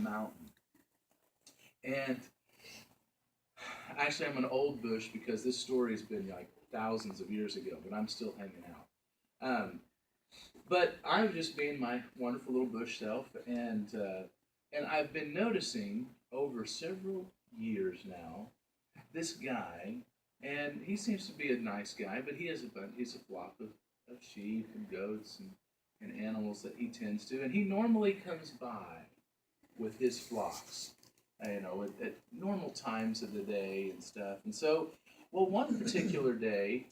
mountain. And actually, I'm an old bush because this story has been like thousands of years ago, but I'm still hanging out. But I'm just being my wonderful little bush self, and I've been noticing over several years now this guy, and he seems to be a nice guy, but he's a flock of sheep and goats and animals that he tends to, and he normally comes by with his flocks, at normal times of the day and stuff. And so, well, one particular day,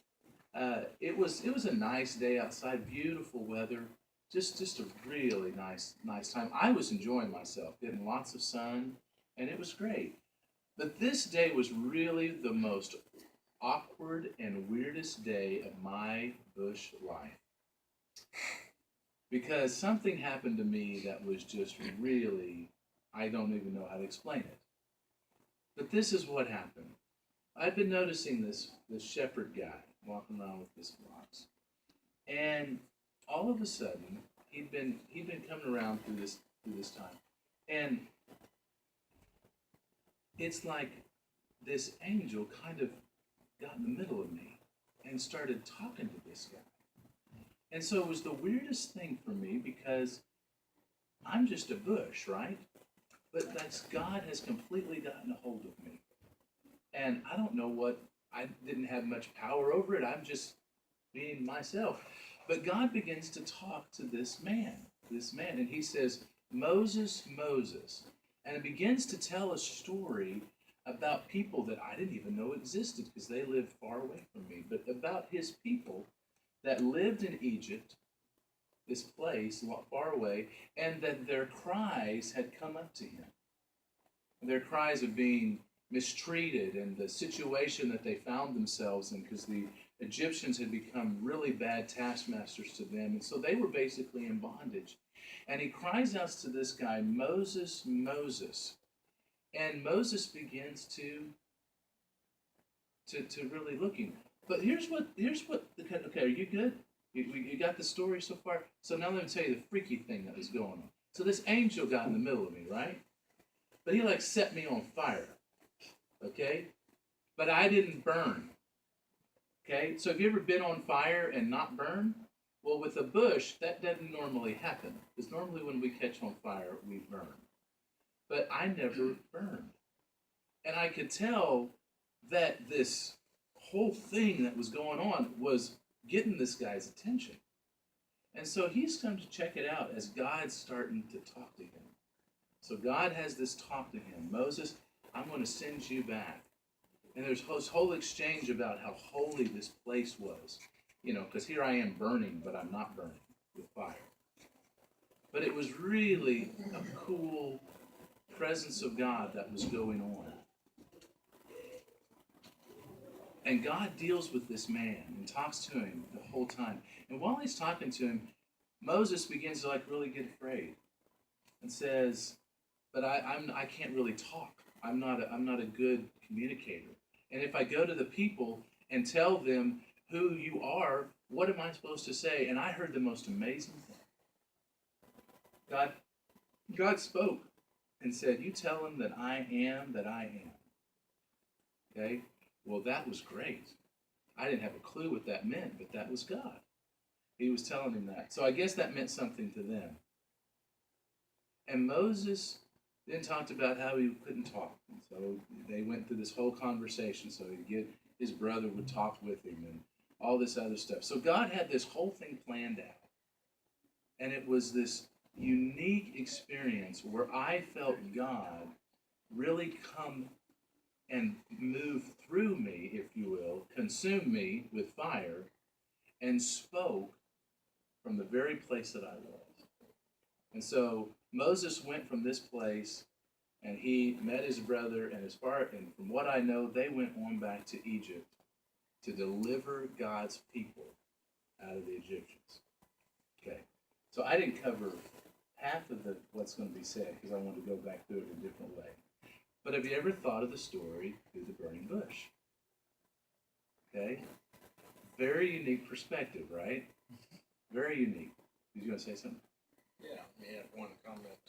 it was a nice day outside, beautiful weather, just a really nice time. I was enjoying myself, getting lots of sun, and it was great. But this day was really the most awkward and weirdest day of my bush life because something happened to me that was just really, I don't even know how to explain it. But this is what happened. I'd been noticing this shepherd guy walking around with his flocks, and all of a sudden he'd been coming around through this time, and it's like this angel kind of got in the middle of me and started talking to this guy. And so it was the weirdest thing for me because I'm just a bush, right? But that's God has completely gotten a hold of me. And I don't know what, I didn't have much power over it. I'm just being myself. But God begins to talk to this man, and he says, Moses, Moses. And it begins to tell a story about people that I didn't even know existed because they lived far away from me, but about his people that lived in Egypt, this place far away, and that their cries had come up to him. Their cries of being mistreated and the situation that they found themselves in because the Egyptians had become really bad taskmasters to them, and so they were basically in bondage. And he cries out to this guy, Moses, Moses. And Moses begins to really looking. But here's what okay, are you good? You got the story so far? So now let me tell you the freaky thing that was going on. So this angel got in the middle of me, right? But he like set me on fire. Okay? But I didn't burn. Okay? So have you ever been on fire and not burn? Well, with a bush, that doesn't normally happen. Because normally when we catch on fire, we burn. But I never burned. And I could tell that this whole thing that was going on was getting this guy's attention. And so he's come to check it out as God's starting to talk to him. So God has this talk to him. Moses, I'm going to send you back. And there's this whole exchange about how holy this place was. Because here I am burning, but I'm not burning with fire. But it was really a cool presence of God that was going on. And God deals with this man and talks to him the whole time. And while he's talking to him, Moses begins to really get afraid and says, "But I can't really talk. I'm not a good communicator. And if I go to the people and tell them who you are, what am I supposed to say?" And I heard the most amazing thing. God God spoke and said, "You tell them that I am that I am." Okay? Well, that was great. I didn't have a clue what that meant, but that was God. He was telling him that. So I guess that meant something to them. And Moses then talked about how he couldn't talk. And so they went through this whole conversation so he'd get his brother would talk with him and all this other stuff. So God had this whole thing planned out. And it was this unique experience where I felt God really come and move through me, if you will, consume me with fire, and spoke from the very place that I was. And so Moses went from this place and he met his brother, and from what I know, they went on back to Egypt to deliver God's people out of the Egyptians. Okay. So I didn't cover half of what's going to be said because I want to go back through it a different way. But have you ever thought of the story through the burning bush? Okay? Very unique perspective, right? Very unique. You going to say something? Yeah, I mean, one comment